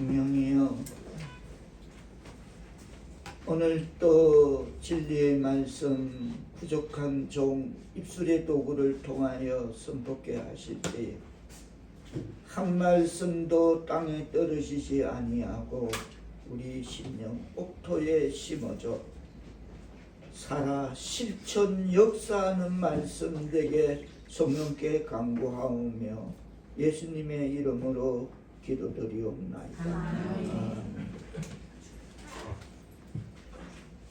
성령이여, 오늘 또 진리의 말씀 부족한 종 입술의 도구를 통하여 선포케 하실 때에 한 말씀도 땅에 떨어지지 아니하고 우리 심령 옥토에 심어져 살아 실천 역사하는 말씀 되게 성령께 간구하오며 예수님의 이름으로 기도드리옵나이다. 아멘.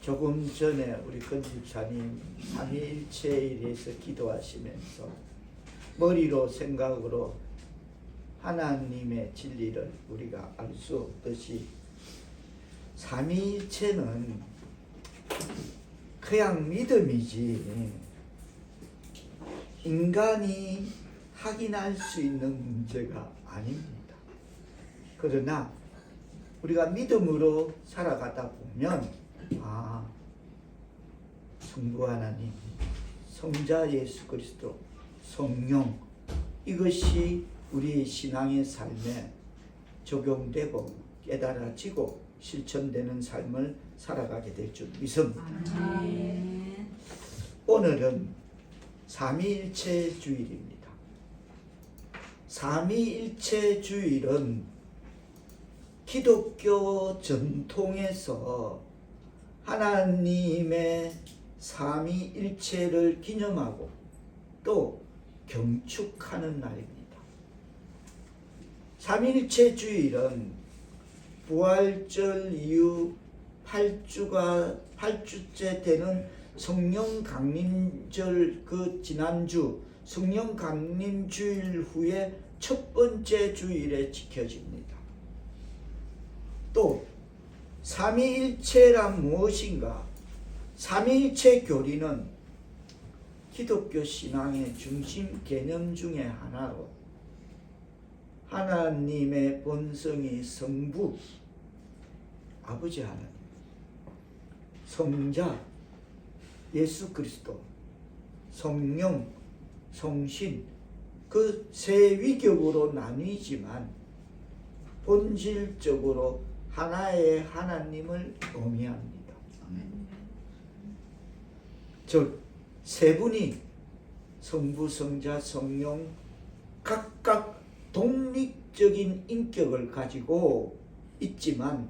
조금 전에 우리 건집사님 삼위일체에 대해서 기도하시면서 머리로 생각으로 하나님의 진리를 우리가 알 수 없듯이 삼위일체는 그냥 믿음이지 인간이 확인할 수 있는 문제가 아닙니다. 그러나 우리가 믿음으로 살아가다 보면 성부 하나님, 성자 예수 그리스도, 성령, 이것이 우리 신앙의 삶에 적용되고 깨달아지고 실천되는 삶을 살아가게 될 줄 믿습니다. 오늘은 삼위일체 주일입니다. 삼위일체 주일은 기독교 전통에서 하나님의 삼위일체를 기념하고 또 경축하는 날입니다. 삼위일체 주일은 부활절 이후 8주째 되는 성령 강림절 그 지난주 성령 강림 주일 후에 첫 번째 주일에 지켜집니다. 또 삼위일체란 무엇인가? 삼위일체 교리는 기독교 신앙의 중심 개념 중에 하나로 하나님의 본성이 성부, 아버지 하나님, 성자, 예수 그리스도, 성령, 성신, 그 세 위격으로 나뉘지만 본질적으로 하나의 하나님을 의미합니다. 즉 세 분이 성부, 성자, 성령 각각 독립적인 인격을 가지고 있지만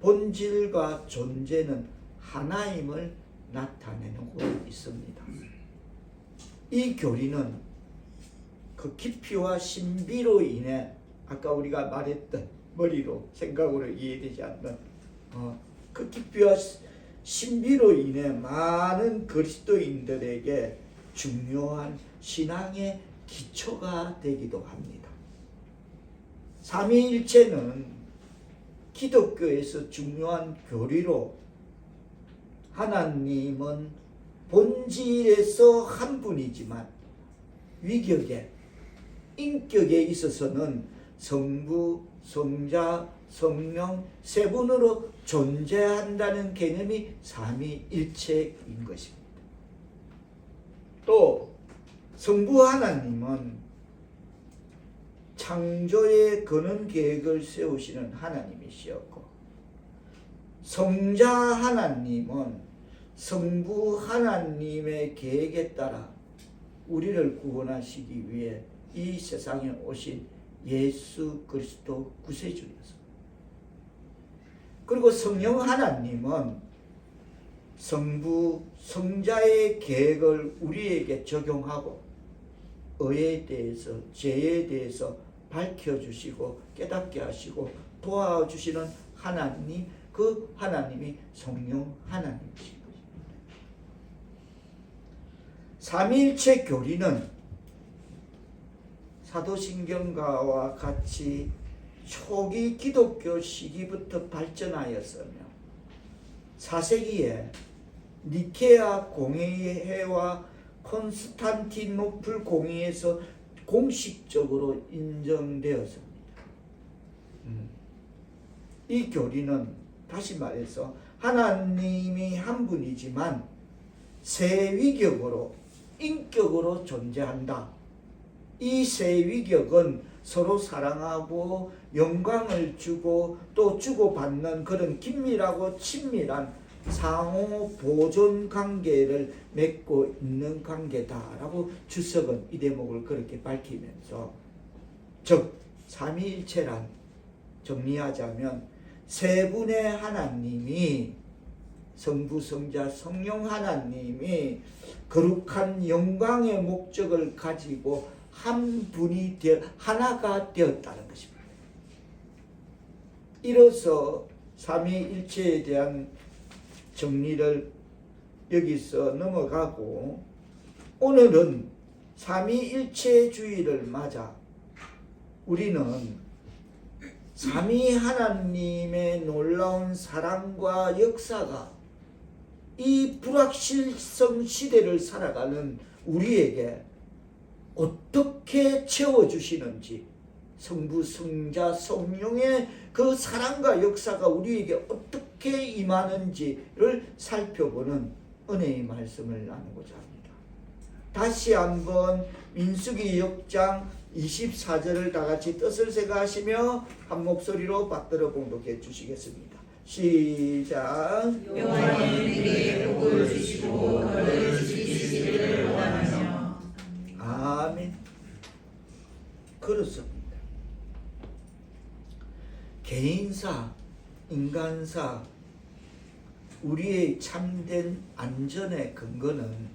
본질과 존재는 하나임을 나타내고 있습니다. 이 교리는 그 깊이와 신비로 인해 아까 우리가 말했던 머리로 생각으로 이해되지 않는 그 깊이와 신비로 인해 많은 그리스도인들에게 중요한 신앙의 기초가 되기도 합니다. 삼위일체는 기독교에서 중요한 교리로 하나님은 본질에서 한 분이지만 위격에 인격에 있어서는 성부, 성자, 성령 세 분으로 존재한다는 개념이 삼위일체인 것입니다. 또 성부 하나님은 창조의 근원 계획을 세우시는 하나님이시었고 성자 하나님은 성부 하나님의 계획에 따라 우리를 구원하시기 위해 이 세상에 오신 예수 그리스도 구세주였습니다. 그리고 성령 하나님은 성부, 성자의 계획을 우리에게 적용하고 의에 대해서, 죄에 대해서 밝혀주시고 깨닫게 하시고 도와주시는 하나님, 그 하나님이 성령 하나님이십니다. 삼위일체 교리는 사도신경가와 같이 초기 기독교 시기부터 발전하였으며 4세기에 니케아 공회와 콘스탄티노플 공의에서 공식적으로 인정되었습니다. 이 교리는 다시 말해서 하나님이 한 분이지만 세 위격으로 인격으로 존재한다. 이 세 위격은 서로 사랑하고 영광을 주고 또 주고받는 그런 긴밀하고 친밀한 상호 보존 관계를 맺고 있는 관계다라고 주석은 이 대목을 그렇게 밝히면서, 즉 삼위일체란 정리하자면 세 분의 하나님이, 성부, 성자, 성령 하나님이 거룩한 영광의 목적을 가지고 한 분이 하나가 되었다는 것입니다. 이로써 삼위일체에 대한 정리를 여기서 넘어가고, 오늘은 삼위일체주의를 맞아 우리는 삼위 하나님의 놀라운 사랑과 역사가 이 불확실성 시대를 살아가는 우리에게 어떻게 채워주시는지, 성부, 성자, 성령의 그 사랑과 역사가 우리에게 어떻게 임하는지를 살펴보는 은혜의 말씀을 나누고자 합니다. 다시 한번 민수기 6장 24절을 다같이 뜻을 새가하시며 한 목소리로 받들어 봉독해 주시겠습니다. 시작. 여호와는 내게 복을 주시고 너를 지키시기를 원하며. 아멘. 그렇습니다. 개인사, 인간사, 우리의 참된 안전의 근거는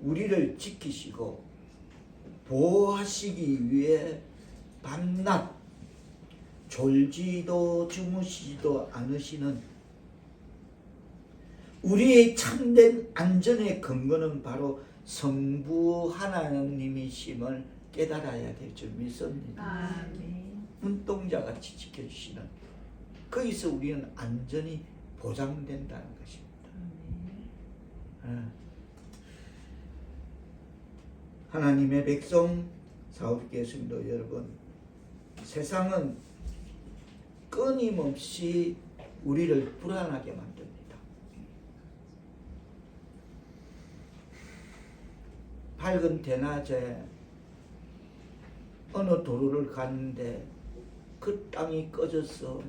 우리를 지키시고 보호하시기 위해 밤낮 졸지도 주무시지도 않으시는, 우리의 참된 안전의 근거는 바로 성부 하나님이심을 깨달아야 될 줄 믿습니다. 눈동자같이 지켜주시는, 거기서 우리는 안전이 보장된다는 것입니다. 하나님의 백성 사울교회 성도 여러분, 세상은 끊임없이 우리를 불안하게 만듭니다. 밝은 대낮에 어느 도로를 가는데 그 땅이 꺼져서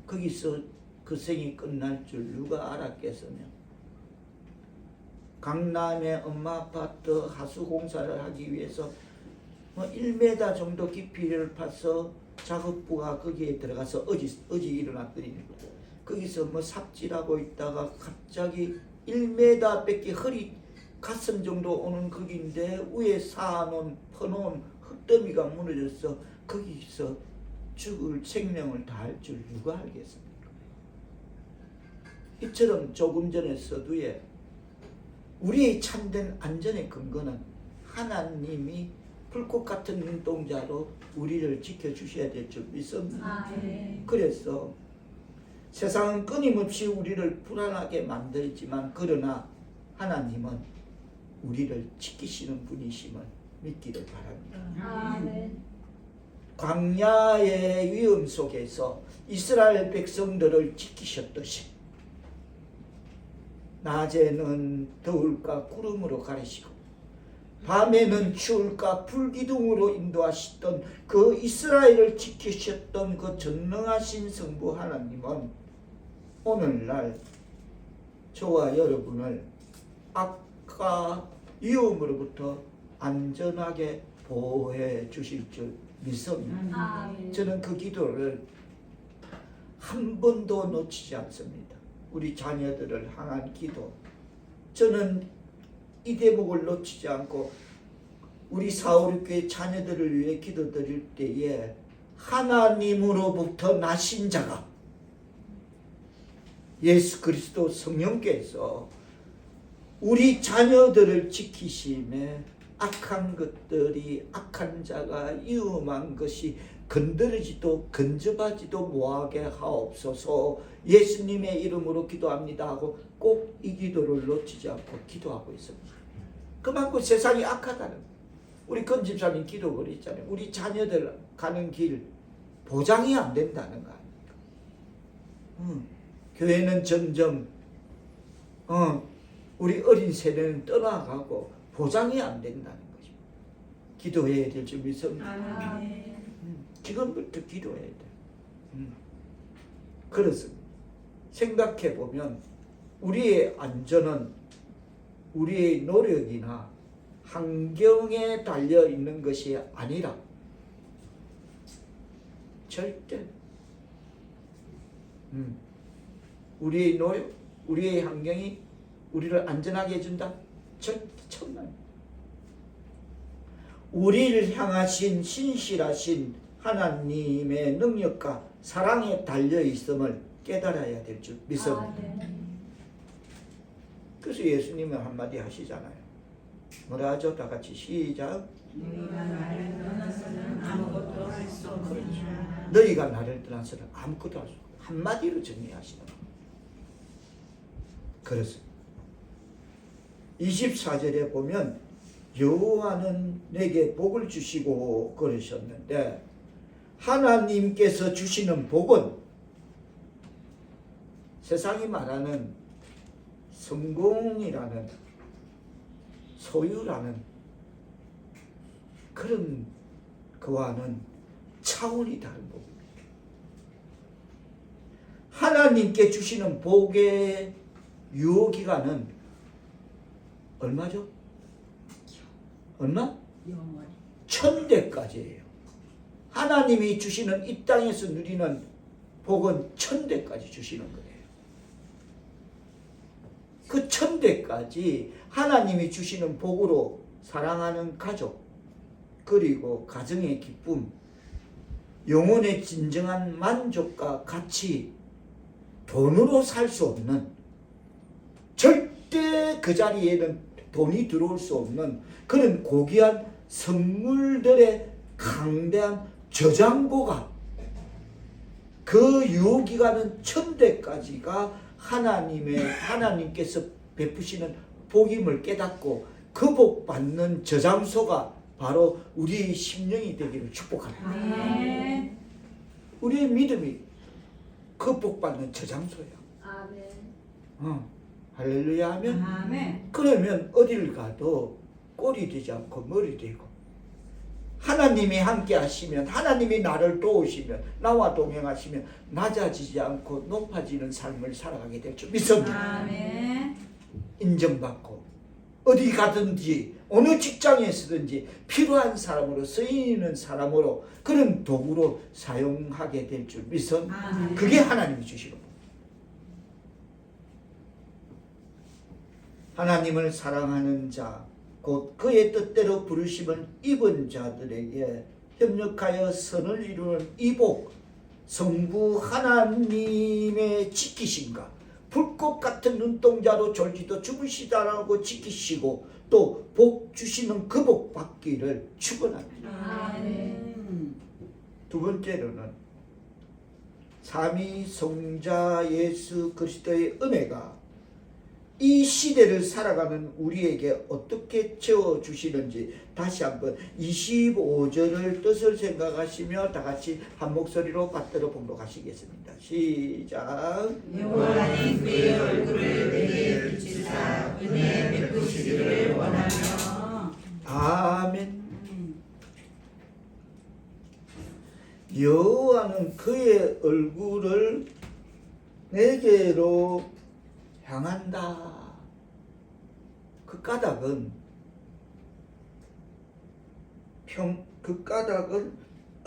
거기서 그 생이 끝날 줄 누가 알았겠으며, 강남의 엄마 아파트 하수 공사를 하기 위해서 1m 정도 깊이를 파서 작업부가 거기에 들어가서 어지 일어났더니 거기서 삽질하고 있다가 갑자기 1m 밖에 허리 가슴 정도 오는 거기인데 위에 퍼놓은 흙더미가 무너져서 거기서 죽을 생명을 다할 줄 누가 알겠습니까? 이처럼 조금 전에 서두에 우리의 참된 안전의 근거는 하나님이 불꽃 같은 눈동자로 우리를 지켜주셔야 될 줄 믿습니다. 그래서 세상은 끊임없이 우리를 불안하게 만들지만, 그러나 하나님은 우리를 지키시는 분이심을 믿기를 바랍니다. 광야의 위험 속에서 이스라엘 백성들을 지키셨듯이 낮에는 더울까 구름으로 가리시고 밤에는 추울까 불기둥으로 인도하시던 그 이스라엘을 지키셨던 그 전능하신 성부 하나님은 오늘날 저와 여러분을 악과 위험으로부터 안전하게 보호해 주실 줄 믿습니다. 저는 그 기도를 한 번도 놓치지 않습니다. 우리 자녀들을 향한 기도, 저는 이 대목을 놓치지 않고 우리 사울교회 자녀들을 위해 기도드릴 때에 하나님으로부터 나신 자가 예수 그리스도 성령께서 우리 자녀들을 지키심에 악한 것들이, 악한 자가, 위험한 것이 건드리지도 근접하지도 못하게 하옵소서, 예수님의 이름으로 기도합니다 하고 꼭 이 기도를 놓치지 않고 기도하고 있습니다. 그만큼 세상이 악하다는, 우리 건 집사님 기도 그랬잖아요. 우리 자녀들 가는 길 보장이 안 된다는 거 아닙니까? 교회는 점점 우리 어린 세대는 떠나가고 보장이 안 된다는 것입니다. 기도해야 될 줄 믿습니다. 아멘. 지금부터 기도해야 돼. 그렇습니다. 생각해 보면 우리의 안전은 우리의 노력이나 환경에 달려 있는 것이 아니라 절대 우리의 노력, 우리의 환경이 우리를 안전하게 해준다? 절대 천만. 우리를 향하신 신실하신 하나님의 능력과 사랑에 달려 있음을 깨달아야 될 줄 믿습니다. 그래서 예수님은 한마디 하시잖아요. 뭐라 하죠? 다 같이 시작. 너희가 나를 떠나서는 아무것도 할 수 없느니라. 너희가 나를 떠나서는 아무것도 할 수 없다. 한마디로 정리하시는 거예요. 그렇습니다. 24절에 보면 여호와는 내게 복을 주시고 그러셨는데 하나님께서 주시는 복은 세상이 말하는 성공이라는 소유라는 그런 그와는 차원이 다른 복입니다. 하나님께 주시는 복의 유효기간은 얼마죠? 얼마? 영원히. 1000대까지예요. 하나님이 주시는 이 땅에서 누리는 복은 1000대까지 주시는 거예요. 그 1000대까지 하나님이 주시는 복으로 사랑하는 가족, 그리고 가정의 기쁨, 영혼의 진정한 만족과 같이 돈으로 살 수 없는, 절대 그 자리에는 돈이 들어올 수 없는 그런 고귀한 선물들의 강대한 저장고가, 그 유효기간은 1000대까지가 하나님께서 베푸시는 복임을 깨닫고 그 복 받는 저장소가 바로 우리의 심령이 되기를 축복합니다. 아멘. 우리의 믿음이 그 복 받는 저장소야. 아멘. 할렐루야 하면 아멘. 그러면 어딜 가도 꼴이 되지 않고 머리 되고, 하나님이 함께 하시면, 하나님이 나를 도우시면, 나와 동행하시면 낮아지지 않고 높아지는 삶을 살아가게 될 줄 믿습니다. 아멘. 인정받고 어디 가든지 어느 직장에 서든지 필요한 사람으로, 쓰이는 사람으로, 그런 도구로 사용하게 될 줄 믿습니다. 아멘. 그게 하나님이 주시는 거. 하나님을 사랑하는 자, 곧 그의 뜻대로 부르심을 입은 자들에게 협력하여 선을 이루는 이 복, 성부 하나님의 지키심과 불꽃 같은 눈동자로 졸지도 주무시다라고 지키시고 또 복 주시는 그 복 받기를 축원합니다. 아멘. 두 번째로는 삼위성자 예수 그리스도의 은혜가 이 시대를 살아가는 우리에게 어떻게 채워주시는지 다시 한번 25절을 뜻을 생각하시며 다 같이 한 목소리로 받들어 봉독하시겠습니다. 시작. 여호와는 그의 얼굴을 내게 비추사 은혜 베푸시기를 원하며. 아멘. 여호와는 그의 얼굴을 내게로 향한다. 그 까닭은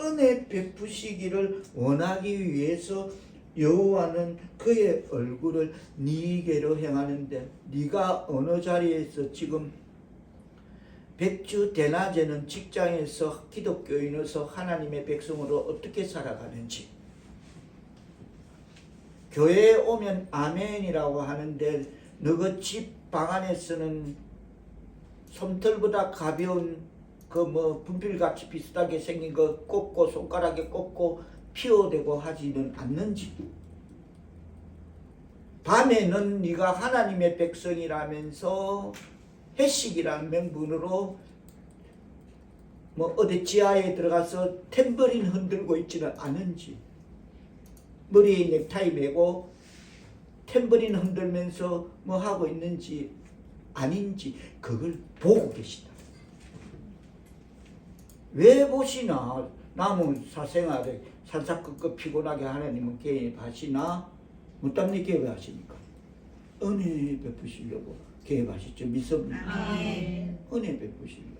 은혜 베푸시기를 원하기 위해서 여호와는 그의 얼굴을 네게로 향하는데, 네가 어느 자리에서 지금 백주 대낮에는 직장에서 기독교인으로서 하나님의 백성으로 어떻게 살아가는지, 교회에 오면 아멘이라고 하는데 너그 집 방 안에서는 솜털보다 가벼운 그 분필같이 비슷하게 생긴 거 꽂고 손가락에 꽂고 피워대고 하지는 않는지, 밤에는 네가 하나님의 백성이라면서 해식이라는 명분으로 어디 지하에 들어가서 탬버린 흔들고 있지는 않은지, 머리에 넥타이 메고 탬버린 흔들면서 하고 있는지 아닌지 그걸 보고 계시다. 왜 보시나? 남은 사생활에 살짝끄끄 피곤하게 하나님은 개입하시나? 뭐 때문에 개입하십니까? 은혜 베푸시려고 개입하시죠. 믿습니다. 아멘. 은혜 베푸시려고.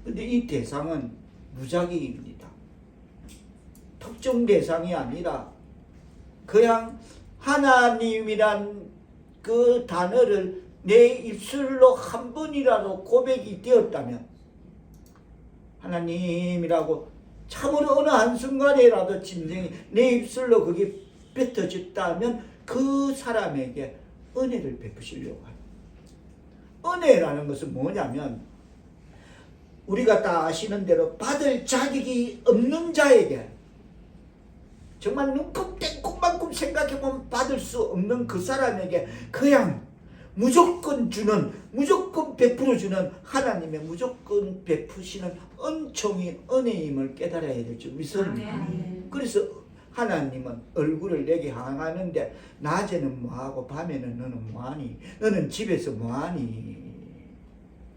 근데 이 대상은 무작위입니다. 특정 대상이 아니라 그냥 하나님이란 그 단어를 내 입술로 한 번이라도 고백이 되었다면, 하나님이라고 참으로 어느 한순간에라도 짐승이 내 입술로 그게 뱉어졌다면 그 사람에게 은혜를 베푸시려고 해요. 은혜라는 것은 뭐냐면 우리가 다 아시는 대로 받을 자격이 없는 자에게, 정말 눈금 땡콩만큼 생각해보면 받을 수 없는 그 사람에게 그냥 무조건 주는, 무조건 베풀어주는 하나님의 무조건 베푸시는 은총이 은혜임을 깨달아야 될 줄 믿습니다. 아멘. 그래서 하나님은 얼굴을 내게 향하는데 낮에는 뭐하고 밤에는 너는 뭐하니? 너는 집에서 뭐하니?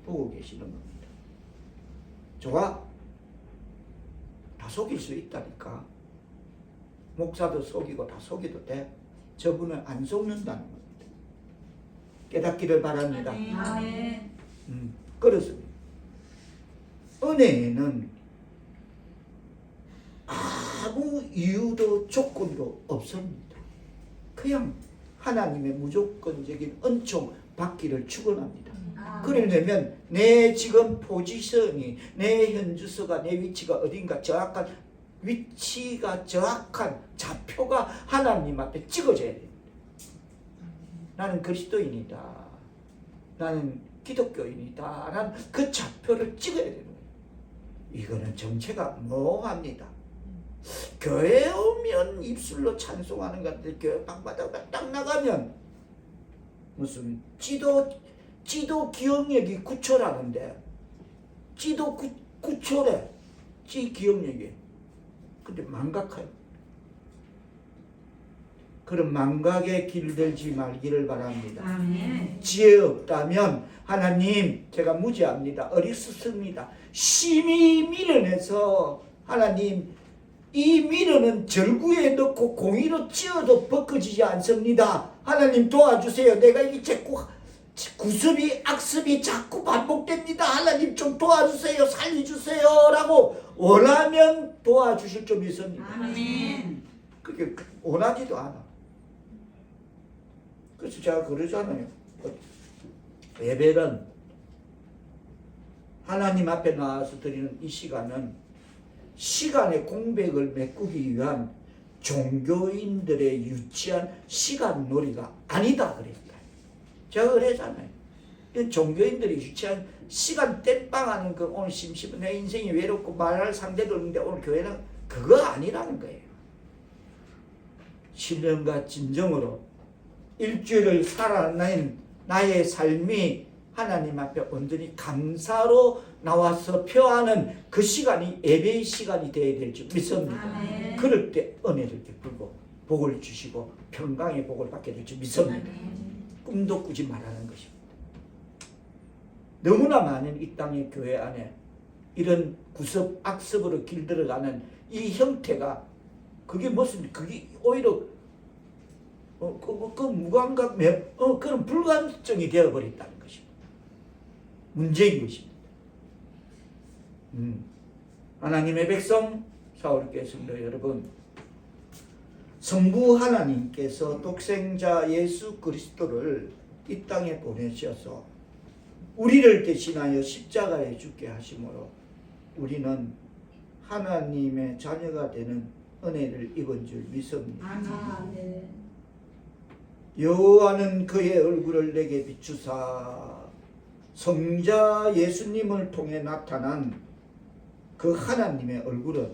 보고 계시는 겁니다. 좋아? 다 속일 수 있다니까. 목사도 속이고 다 속여도 돼. 저분은 안 속는다는 겁니다. 깨닫기를 바랍니다. 아멘. 그렇습니다. 은혜는 아무 이유도 조건도 없습니다. 그냥 하나님의 무조건적인 은총 받기를 축원합니다. 그러려면 내 지금 포지션이, 내 현주소가, 내 위치가 어딘가 정확한 위치가, 정확한 좌표가 하나님 앞에 찍어져야 됩니다. 나는 그리스도인이다, 나는 기독교인이다 라는 그 좌표를 찍어야 되는 거예요. 이거는 정체가 모호합니다. 교회 오면 입술로 찬송하는 것 같은데 교회 방바닥 딱 나가면 무슨 지도 기억력이 9초라는데, 지도 9초래, 기억력이. 근데 망각해요. 그런 망각에 길들지 말기를 바랍니다. 아멘. 지혜 없다면 하나님 제가 무지합니다, 어리석습니다, 심히 밀어내서 하나님 이 밀어는 절구에 넣고 공이로 찧어도 벗겨지지 않습니다. 하나님 도와주세요. 내가 이게 자꾸 구습이 악습이 자꾸 반복됩니다. 하나님 좀 도와주세요, 살려주세요 라고 원하면 도와주실 줄 믿습니다. 아멘. 그게 원하지도 않아. 그래서 제가 그러잖아요. 예배는 하나님 앞에 나와서 드리는 이 시간은 시간의 공백을 메꾸기 위한 종교인들의 유치한 시간 놀이가 아니다 그랬다. 제가 그랬잖아요. 종교인들이 유치한 시간 땜빵하는 그 오늘 심심한 내 인생이 외롭고 말할 상대도 없는데 오늘 교회는 그거 아니라는 거예요. 신령과 진정으로 일주일을 살아낸 나의 삶이 하나님 앞에 온전히 감사로 나와서 표하는 그 시간이 예배의 시간이 되어야 될 줄 믿습니다. 아멘. 그럴 때 은혜를 베풀고 복을 주시고 평강의 복을 받게 될 줄 믿습니다. 꿈도 꾸지 말라는 것입니다. 너무나 많은 이 땅의 교회 안에 이런 구습, 악습으로 길들어가는 이 형태가 그게 무슨, 그게 오히려 그 무감각, 그런 불감증이 되어버렸다는 것입니다. 문제인 것입니다. 하나님의 백성, 사울교회 성도 여러분, 성부 하나님께서 독생자 예수 그리스도를 이 땅에 보내셔서 우리를 대신하여 십자가에 죽게 하심으로 우리는 하나님의 자녀가 되는 은혜를 입은 줄 믿습니다. 아멘. 여호와는 그의 얼굴을 내게 비추사 성자 예수님을 통해 나타난 그 하나님의 얼굴은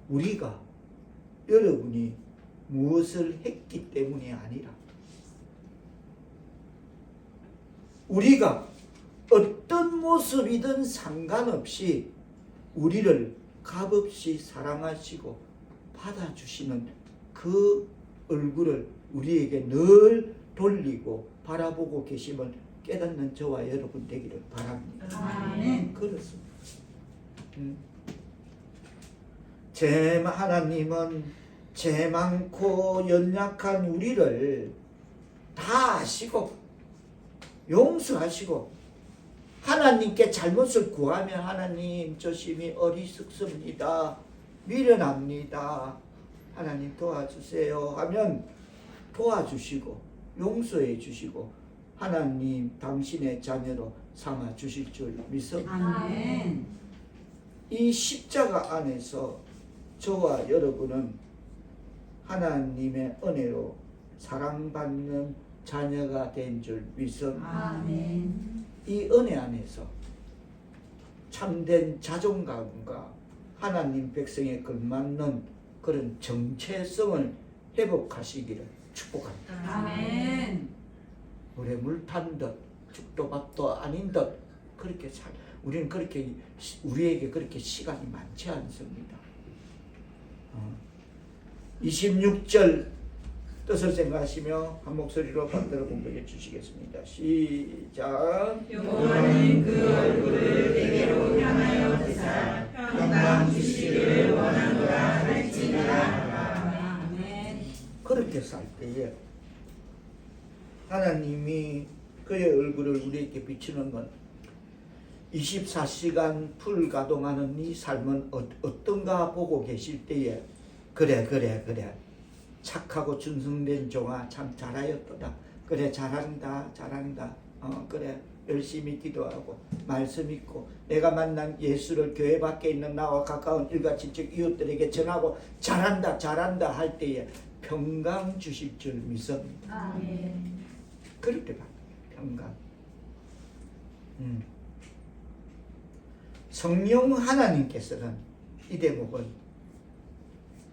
우리가, 여러분이 무엇을 했기 때문이 아니라 우리가 어떤 모습이든 상관없이 우리를 값없이 사랑하시고 받아주시는 그 얼굴을 우리에게 늘 돌리고 바라보고 계심을 깨닫는 저와 여러분 되기를 바랍니다. 아멘. 그렇습니다. 하나님은 죄 많고 연약한 우리를 다 아시고 용서하시고, 하나님께 잘못을 구하면 하나님 조심히 어리석습니다, 미련합니다, 하나님 도와주세요 하면 도와주시고 용서해 주시고 하나님 당신의 자녀로 삼아 주실 줄 믿습니다. 아멘. 이 십자가 안에서 저와 여러분은 하나님의 은혜로 사랑받는 자녀가 된 줄 믿습니다. 아멘. 이 은혜 안에서 참된 자존감과 하나님 백성에 걸맞는 그런 정체성을 회복하시기를 축복합니다. 아멘. 물에 물 탄 듯 죽도 밥도 아닌 듯 그렇게 우리는 그렇게 우리에게 그렇게 시간이 많지 않습니다. 26절 뜻을 생각하시며 한 목소리로 받들어 공부해 주시겠습니다. 시작. 여호와는 그 얼굴을 내게로 향하여 드사 평강 주시기를 원하노라 할지니라. 아멘. 그렇게 살 때에 하나님이 그의 얼굴을 우리에게 비추는 건 24시간 풀 가동하는 이 삶은 어떤가 보고 계실 때에 그래 착하고 준성된 종아 참 잘하였도다, 그래 잘한다 그래 열심히 기도하고 말씀 읽고 내가 만난 예수를 교회 밖에 있는 나와 가까운 일가친척 이웃들에게 전하고 잘한다 할 때에 평강 주실 줄 믿습니다. 아멘. 그럴 때가 평강. 성령 하나님께서는 이 대목은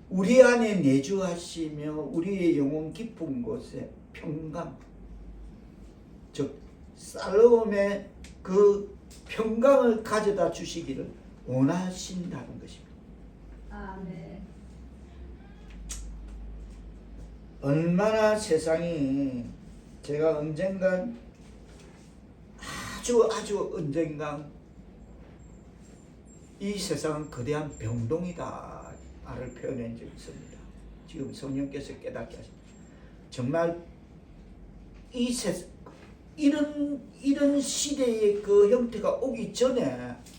우리 안에 내주하시며 우리의 영혼 깊은 곳에 평강, 즉 살로움의 그 평강을 가져다 주시기를 원하신다는 것입니다. 아멘. 얼마나 세상이, 제가 언젠간 아주 언젠간 이 세상은 거대한 병동이다 를 표현한 적이 있습니다. 지금 성령께서 깨닫게 하십니다. 정말 이런 시대의 그 형태가 오기 전에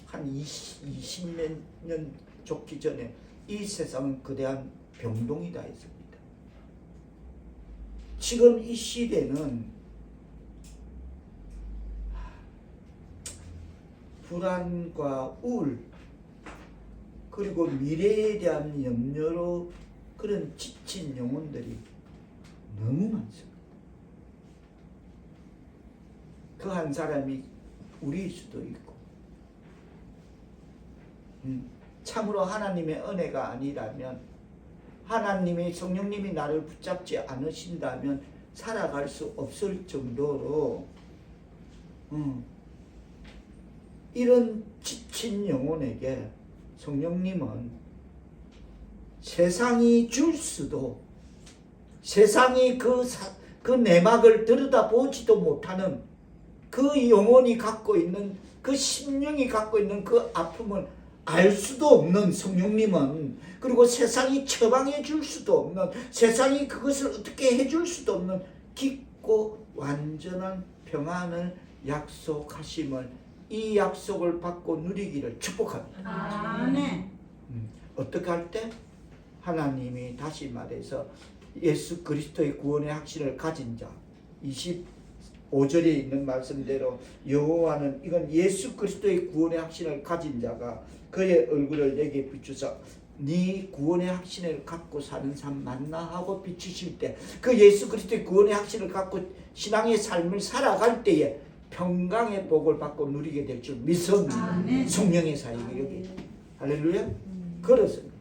한 20몇 년 좋기 전에 이 세상은 거대한 병동이다 했습니다. 지금 이 시대는 불안과 우울 그리고 미래에 대한 염려로 그런 지친 영혼들이 너무 많습니다. 그 한 사람이 우리일 수도 있고, 참으로 하나님의 은혜가 아니라면, 하나님의 성령님이 나를 붙잡지 않으신다면 살아갈 수 없을 정도로 이런 지친 영혼에게 성령님은 세상이 줄 수도, 세상이 그 내막을 들여다보지도 못하는 그 영혼이 갖고 있는, 그 심령이 갖고 있는 그 아픔을 알 수도 없는 성령님은, 그리고 세상이 처방해 줄 수도 없는, 세상이 그것을 어떻게 해줄 수도 없는 깊고 완전한 평안을 약속하심을, 이 약속을 받고 누리기를 축복합니다. 아멘. 어떻게 할 때? 하나님이 다시 말해서 예수 그리스도의 구원의 확신을 가진 자, 25절에 있는 말씀대로 여호와는, 이건 예수 그리스도의 구원의 확신을 가진 자가 그의 얼굴을 내게 비추사 네 구원의 확신을 갖고 사는 삶 맞나 하고 비추실 때, 그 예수 그리스도의 구원의 확신을 갖고 신앙의 삶을 살아갈 때에 평강의 복을 받고 누리게 될 줄 믿습니다. 아멘. 성령의 사역이 여기. 할렐루야. 그렇습니다.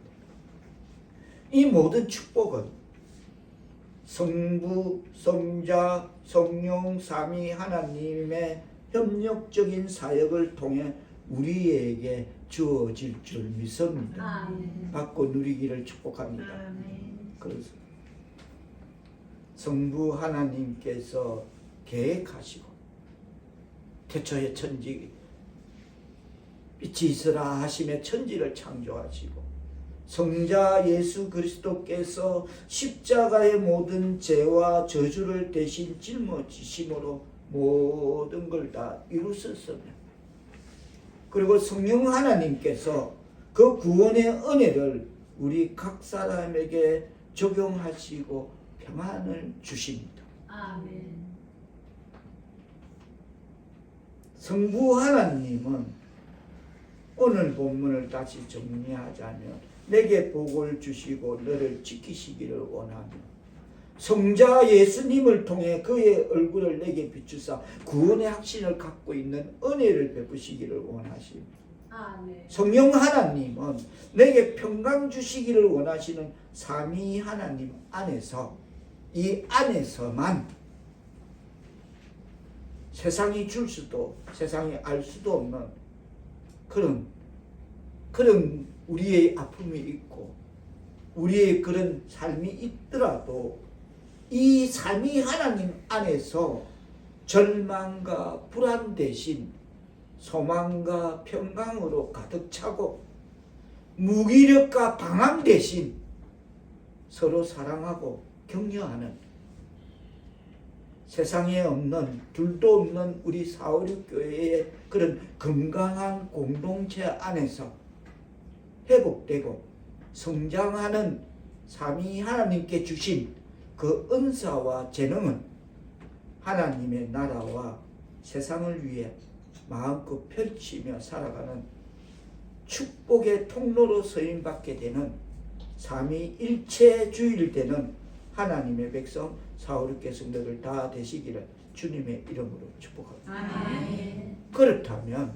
이 모든 축복은 성부, 성자, 성령, 삼위 하나님의 협력적인 사역을 통해 우리에게 주어질 줄 믿습니다. 아멘. 받고 누리기를 축복합니다. 그렇습니다. 성부 하나님께서 계획하시고 태초에 천지 빛이 있으라 하심에 천지를 창조하시고 성자 예수 그리스도께서 십자가의 모든 죄와 저주를 대신 짊어지심으로 모든 걸 다 이루셨으며 그리고 성령 하나님께서 그 구원의 은혜를 우리 각 사람에게 적용하시고 평안을 주십니다. 아멘. 성부 하나님은 오늘 본문을 다시 정리하자면 내게 복을 주시고 너를 지키시기를 원하며 성자 예수님을 통해 그의 얼굴을 내게 비추사 구원의 확신을 갖고 있는 은혜를 베푸시기를 원하십니다. 아멘. 성령 하나님은 내게 평강 주시기를 원하시는 삼위 하나님 안에서 이 안에서만 세상이 줄 수도 세상이 알 수도 없는 그런 우리의 아픔이 있고 우리의 그런 삶이 있더라도 이 삼위 하나님 안에서 절망과 불안 대신 소망과 평강으로 가득 차고 무기력과 방황 대신 서로 사랑하고 격려하는 세상에 없는 둘도 없는 우리 456교회의 그런 건강한 공동체 안에서 회복되고 성장하는 삼위 하나님께 주신 그 은사와 재능은 하나님의 나라와 세상을 위해 마음껏 펼치며 살아가는 축복의 통로로 쓰임받게 되는 삼위일체주일 되는 하나님의 백성 456개 성도들 다 되시기를 주님의 이름으로 축복합니다. 아멘. 그렇다면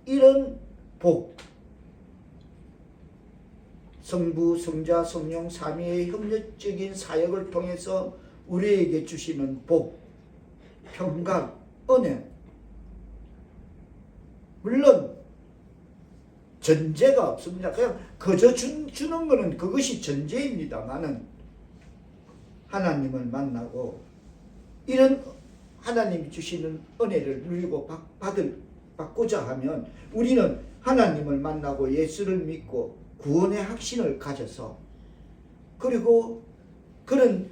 이런 복 성부, 성자, 성령, 삼위의 협력적인 사역을 통해서 우리에게 주시는 복, 평강, 은혜 물론 전제가 없습니다. 그냥 그저 주는 것은 그것이 전제입니다만은 하나님을 만나고 이런 하나님이 주시는 은혜를 누리고 받고자 하면 우리는 하나님을 만나고 예수를 믿고 구원의 확신을 가져서 그리고 그런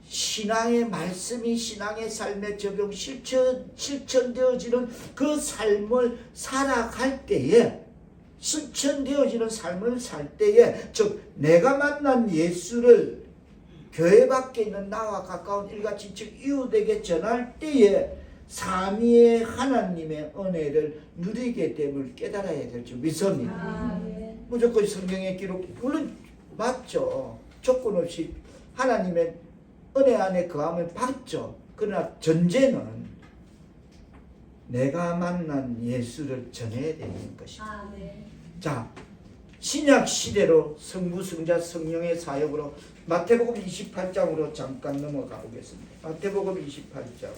신앙의 말씀이 신앙의 삶에 적용 실천되어지는 그 삶을 살아갈 때에 실천되어지는 삶을 살 때에 즉 내가 만난 예수를 교회 밖에 있는 나와 가까운 일가 친척 이웃에게 전할 때에 삼위의 하나님의 은혜를 누리게 됨을 깨달아야 될 줄 믿습니다. 아멘. 무조건 성경의 기록 물론 맞죠. 조건 없이 하나님의 은혜 안에 거함을 받죠. 그러나 전제는 내가 만난 예수를 전해야 되는 것이다. 아멘. 자, 신약 시대로 성부, 성자, 성령의 사역으로 마태복음 28장으로 잠깐 넘어가 보겠습니다. 마태복음 28장.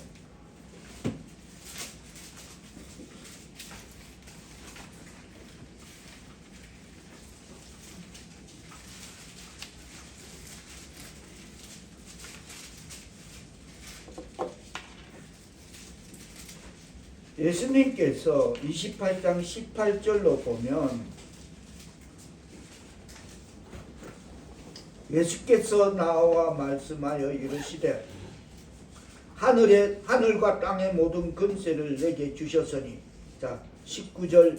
예수님께서 28장 18절로 보면 예수께서 나와 말씀하여 이르시되 하늘과 땅의 모든 권세를 내게 주셨으니 자 19절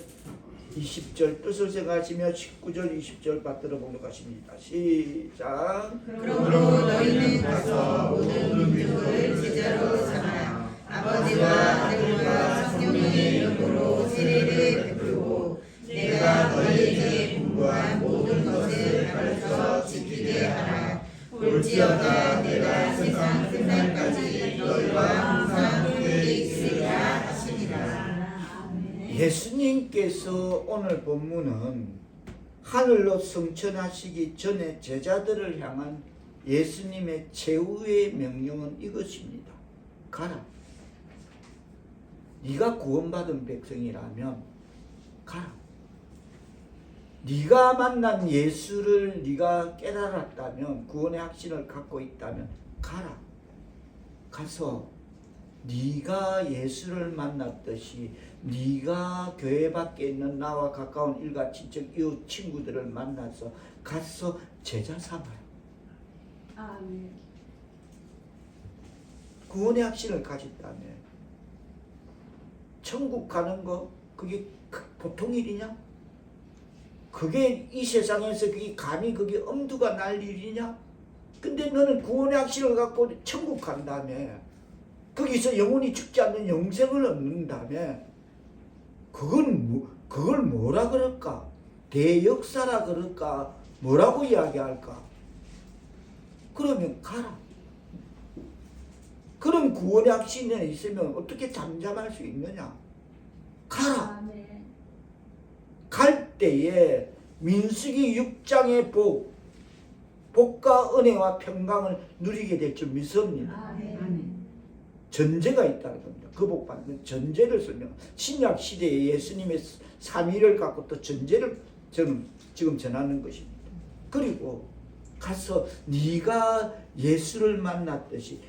20절 뜻을 생각하시며 19절 20절 받들어 보겠습니다. 시작. 그러므로 너희는 가서 모든 민족을 제자로 삼아 아버지와 아들과 성령의 이름으로 세례를 베풀고 내가 너희에게 분부한 모든 것을 가르쳐 지키게 하라. 볼지어다 내가 세상 끝날까지 너희와 항상 함께 있으리라 하시니라. 예수님께서 오늘 본문은 하늘로 승천하시기 전에 제자들을 향한 예수님의 최후의 명령은 이것입니다. 가라. 네가 구원받은 백성이라면 가라. 네가 만난 예수를 네가 깨달았다면 구원의 확신을 갖고 있다면 가라. 가서 네가 예수를 만났듯이 네가 교회 밖에 있는 나와 가까운 일가 친척 이웃 친구들을 만나서 가서 제자 삼아라. 아멘. 구원의 확신을 가졌다면 천국 가는 거 그게 보통 일이냐? 그게 이 세상에서 그게 감히 그게 엄두가 날 일이냐? 근데 너는 구원의 확신을 갖고 천국 간다며, 거기서 영원히 죽지 않는 영생을 얻는다며, 그걸 뭐라 그럴까? 대역사라 그럴까? 뭐라고 이야기할까? 그러면 가라. 그런 구원의 확신에 있으면 어떻게 잠잠할 수 있느냐? 가라. 아멘. 갈 때에 민수기 6장의 복과 은혜와 평강을 누리게 될 줄 믿습니다. 아멘. 전제가 있다는 겁니다. 그 복 받는 전제를 설명. 신약 시대에 예수님의 삼위를 갖고 또 전제를 저는 지금 전하는 것입니다. 그리고 가서 네가 예수를 만났듯이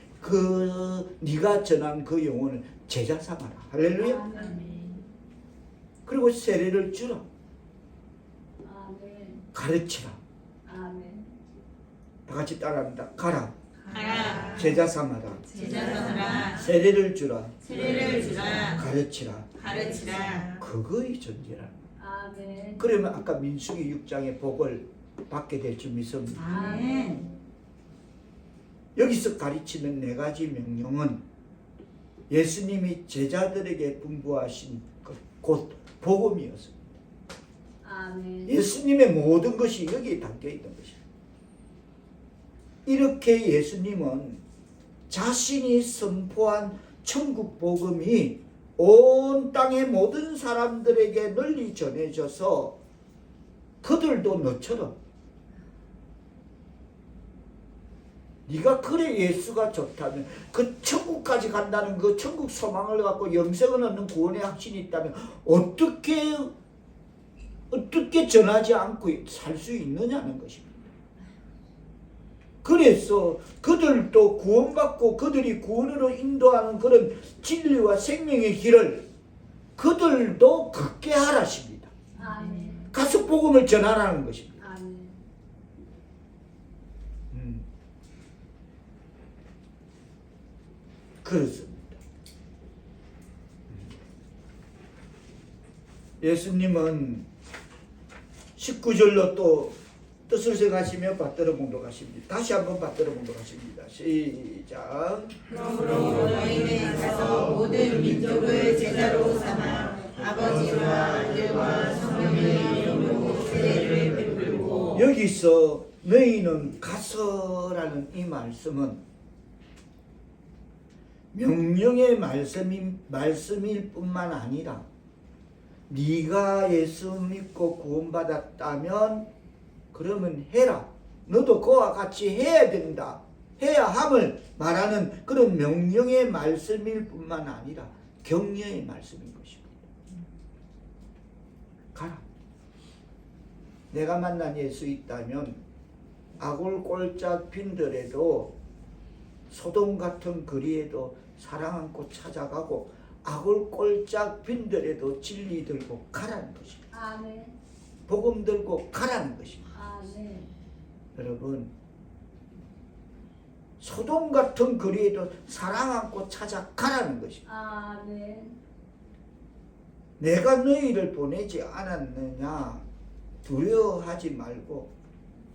네가 전한 그 영혼을 제자 삼아라. 할렐루야. 아멘. 그리고 세례를 주라. 아멘. 가르치라. 아멘. 다 같이 따라합니다. 가라. 가라. 제자 삼아라. 제자 삼아라. 세례를 주라. 세례를 주라. 가르치라. 가르치라. 그거의 전제라. 아멘. 그러면 아까 민수기 6장의 복을 받게 될 줄 믿습니다. 아멘. 여기서 가르치는 네 가지 명령은 예수님이 제자들에게 분부하신 곧 복음이었습니다. 아멘. 예수님의 모든 것이 여기에 담겨 있는 것입니다. 이렇게 예수님은 자신이 선포한 천국 복음이 온 땅의 모든 사람들에게 널리 전해져서 그들도 너처럼 네가 그래 예수가 좋다면 그 천국까지 간다는 그 천국 소망을 갖고 영생을 얻는 구원의 확신이 있다면 어떻게 전하지 않고 살 수 있느냐는 것입니다. 그래서 그들도 구원받고 그들이 구원으로 인도하는 그런 진리와 생명의 길을 그들도 걷게 하라십니다. 아멘. 가서 복음을 전하라는 것입니다. 아멘. 그렇습니다. 예수님은 19절로 또 뜻을 생각하시며 받들어 공독하십니다. 다시 한번 받들어 공독하십니다. 시작. 그러므로 너희는 가서 모든 민족을 제자로 삼아 아버지와 아들과 성령의 이름으로 세례를 베풀고. 여기서 너희는 가서라는 이 말씀은 명령의 말씀일 뿐만 아니라 네가 예수 믿고 구원받았다면 그러면 해라. 너도 그와 같이 해야 된다. 해야 함을 말하는 그런 명령의 말씀일 뿐만 아니라 격려의 말씀인 것입니다. 가라. 내가 만난 예수 있다면 아골골짝 빈들에도 소돔 같은 거리에도 사랑 안고 찾아가고 아골골짝 빈들에도 진리 들고 가라는 것입니다. 아멘. 복음 들고 가라는 것입니다. 아멘. 여러분, 소돔 같은 거리에도 사랑 안고 찾아가라는 것입니다. 아멘. 내가 너희를 보내지 않았느냐 두려워하지 말고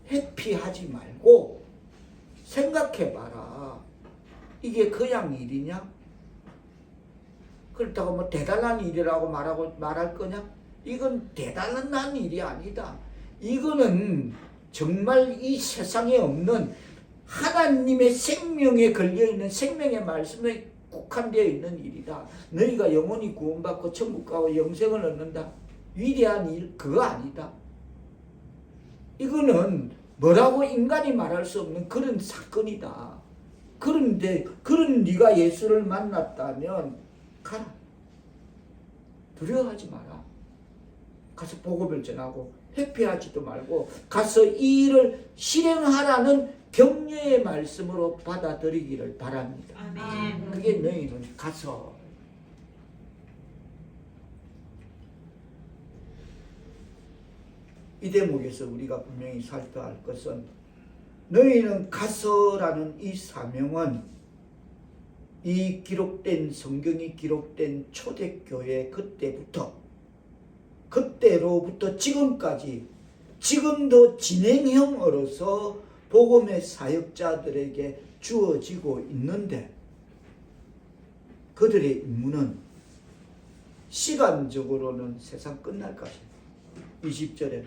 회피하지 말고 생각해봐라. 이게 그냥 일이냐? 그렇다고 뭐 대단한 일이라고 말할 거냐? 이건 대단한 일이 아니다. 이거는 정말 이 세상에 없는 하나님의 생명에 걸려있는 생명의 말씀에 국한되어 있는 일이다. 너희가 영원히 구원받고 천국 가고 영생을 얻는다. 위대한 일 그거 아니다. 이거는 뭐라고 인간이 말할 수 없는 그런 사건이다. 그런데 그런 네가 예수를 만났다면 가라. 두려워하지 마라. 가서 복음을 전하고 회피하지도 말고 가서 이 일을 실행하라는 격려의 말씀으로 받아들이기를 바랍니다. 아멘. 그게 너희는 가서 이 대목에서 우리가 분명히 살펴야 할 것은 너희는 가서라는 이 사명은 이 기록된 성경이 기록된 초대교회 그때로부터 지금까지 지금도 진행형으로서 복음의 사역자들에게 주어지고 있는데 그들의 임무는 시간적으로는 세상 끝날까지 20절에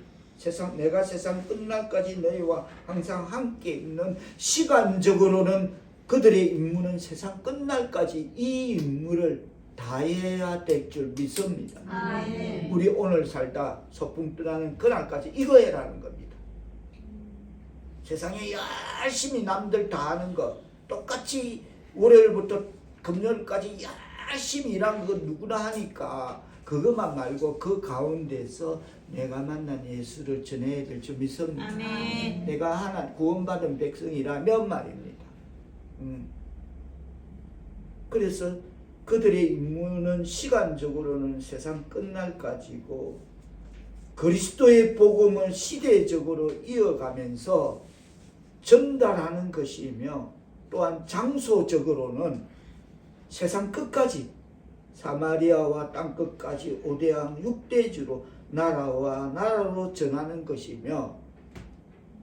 내가 세상 끝날까지 너희와 항상 함께 있는 시간적으로는 그들의 임무는 세상 끝날까지 이 임무를 다해야 될 줄 믿습니다. 아멘. 우리 오늘 살다 소풍 떠나는 그날까지 이거 해라는 겁니다. 세상에 열심히 남들 다 하는 거 똑같이 월요일부터 금요일까지 열심히 일한 거 누구나 하니까 그것만 말고 그 가운데서 내가 만난 예수를 전해야 될 줄 믿습니다. 아멘. 내가 하나 구원받은 백성이라면 말입니다. 그래서 그들의 임무는 시간적으로는 세상 끝날까지고 그리스도의 복음을 시대적으로 이어가면서 전달하는 것이며 또한 장소적으로는 세상 끝까지 사마리아와 땅끝까지 5대양 6대주로 나라와 나라로 전하는 것이며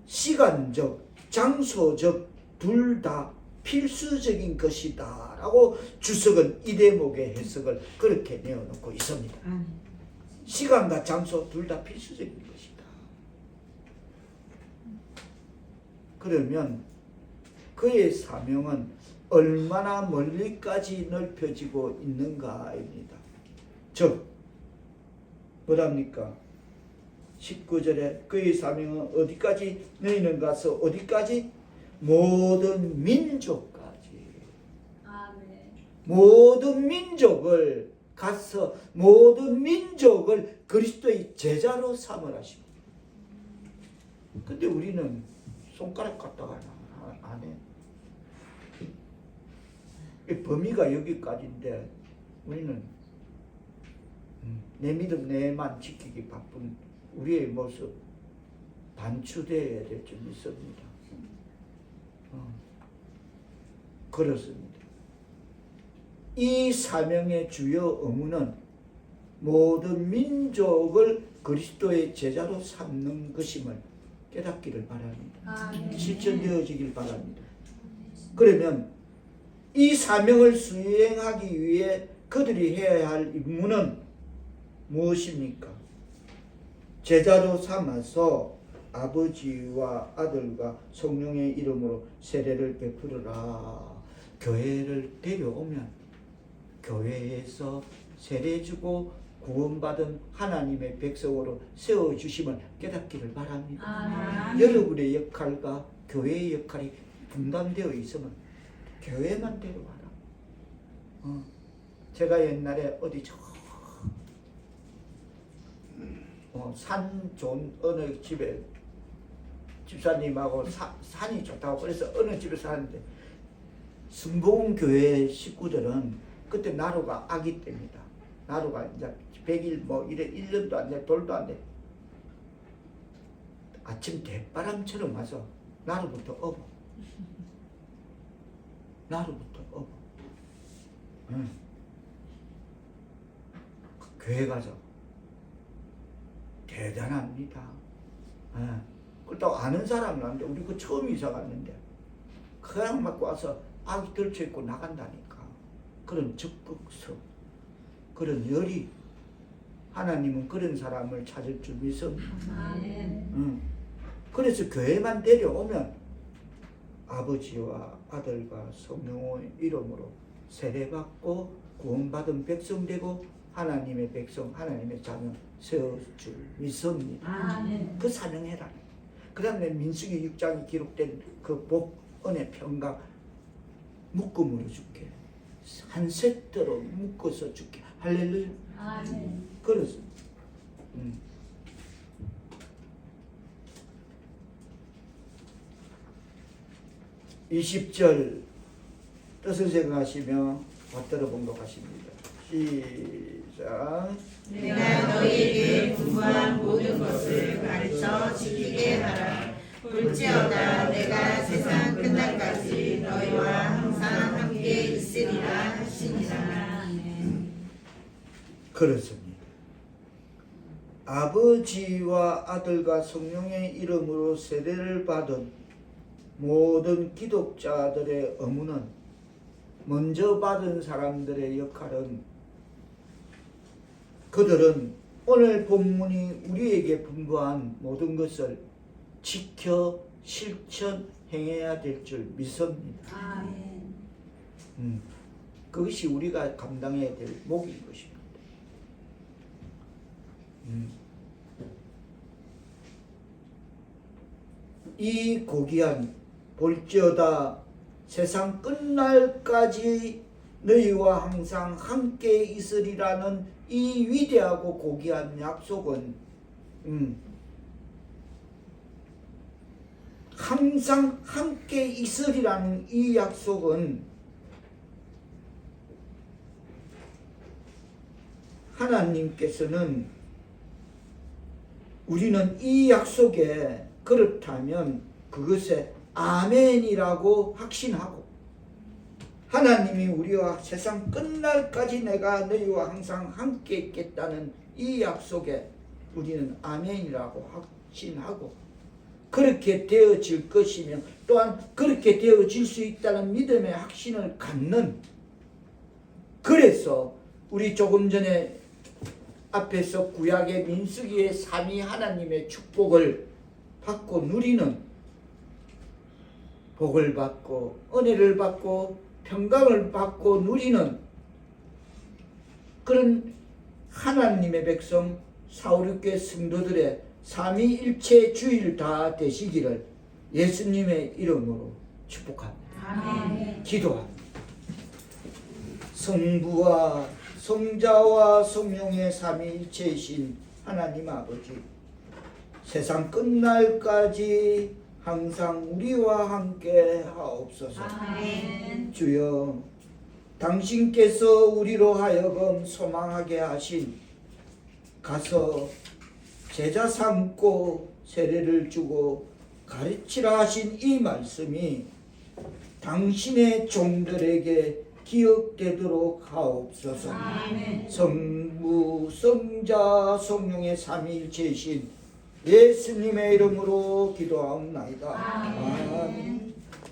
시간적, 장소적 둘 다 필수적인 것이다 라고 주석은 이 대목의 해석을 그렇게 내어놓고 있습니다. 시간과 장소 둘 다 필수적인 것이다. 그러면 그의 사명은 얼마나 멀리까지 넓혀지고 있는가입니다. 즉 뭐랍니까? 19절에 그의 사명은 어디까지 너희는 가서 어디까지? 모든 민족까지 아멘. 모든 민족을 가서 모든 민족을 그리스도의 제자로 삼으라 하십니다. 근데 우리는 손가락 갖다가 안 해. 이 범위가 여기까지인데 우리는 내 믿음 내만 지키기 바쁜 우리의 모습 반추되어야 될 줄 믿습니다. 그렇습니다. 이 사명의 주요 의무는 모든 민족을 그리스도의 제자로 삼는 것임을 깨닫기를 바랍니다. 아멘. 실천되어지길 바랍니다. 그러면 이 사명을 수행하기 위해 그들이 해야 할 임무는 무엇입니까? 제자로 삼아서 아버지와 아들과 성령의 이름으로 세례를 베풀어라. 교회를 데려오면 교회에서 세례 주고 구원받은 하나님의 백성으로 세워주심을 깨닫기를 바랍니다. 아멘. 여러분의 역할과 교회의 역할이 분담되어 있으면 교회만 데려와라. 제가 옛날에 어디 산 좋은 어느 집에 집사님하고 산이 좋다고 그래서 어느 집에 사는데 순복음교회 식구들은 그때 나루가 아기 때입니다. 나루가 이제 100일 뭐 이래 1년도 안 돼, 돌도 안 돼. 아침 대바람처럼 와서 나루부터 업어. 나루부터 업어. 교회 가서 대단합니다. 그렇다고 아는 사람은 아닌데 우리 그 처음 이사 갔는데 그냥 막 와서 아기 들쳐있고 나간다니까. 그런 적극성, 그런 열이 하나님은 그런 사람을 찾을 줄 믿습니다. 아멘. 그래서 교회만 데려오면 아버지와 아들과 성령의 이름으로 세례받고 구원받은 백성 되고 하나님의 백성, 하나님의 자녀 세울 줄 믿습니다. 아멘. 그 사명해라. 그 다음에 민수기 6장에 기록된 그 복, 은혜, 평강 묶음으로 줄게. 한 세트로 묶어서 줄게. 할렐루야. 아멘. 그렇습니다. 20절 뜻을 생각하시며 받들어 봉독하십니다. 시작. 내가 너희에게 분부한 모든 것을 가르쳐 지키게 하라. 볼지어다 내가 세상 끝날까지 너희와 항상 함께 있으리라 하시니라. 그렇습니다. 아버지와 아들과 성령의 이름으로 세례를 받은 모든 기독자들의 의무는, 먼저 받은 사람들의 역할은, 그들은 오늘 본문이 우리에게 분부한 모든 것을 지켜 실천 행해야 될 줄 믿습니다. 아멘. 그것이 우리가 감당해야 될 몫인 것입니다. 이 고귀한 볼지어다 세상 끝날까지 너희와 항상 함께 있으리라는 이 위대하고 고귀한 약속은 항상 함께 있으리라는 이 약속은 하나님께서는, 우리는 이 약속에 그렇다면 그것에 아멘이라고 확신하고, 하나님이 우리와 세상 끝날까지 내가 너희와 항상 함께 있겠다는 이 약속에 우리는 아멘이라고 확신하고, 그렇게 되어질 것이며 또한 그렇게 되어질 수 있다는 믿음의 확신을 갖는, 그래서 우리 조금 전에 앞에서 구약의 민수기의 삼위 하나님의 축복을 받고 누리는, 복을 받고 은혜를 받고 평강을 받고 누리는 그런 하나님의 백성 사오륙교회 성도들의 삼위일체 주일 다 되시기를 예수님의 이름으로 축복합니다. 아멘. 기도합니다. 성부와 성자와 성령의 삼위일체이신 하나님 아버지, 세상 끝날까지 항상 우리와 함께 하옵소서. 아멘. 주여, 당신께서 우리로 하여금 소망하게 하신 가서 제자 삼고 세례를 주고 가르치라 하신 이 말씀이 당신의 종들에게 기억되도록 하옵소서. 아멘. 성부, 성자, 성령의 삼위일체이신 예수님의 이름으로 기도하옵나이다. 아멘. 아멘.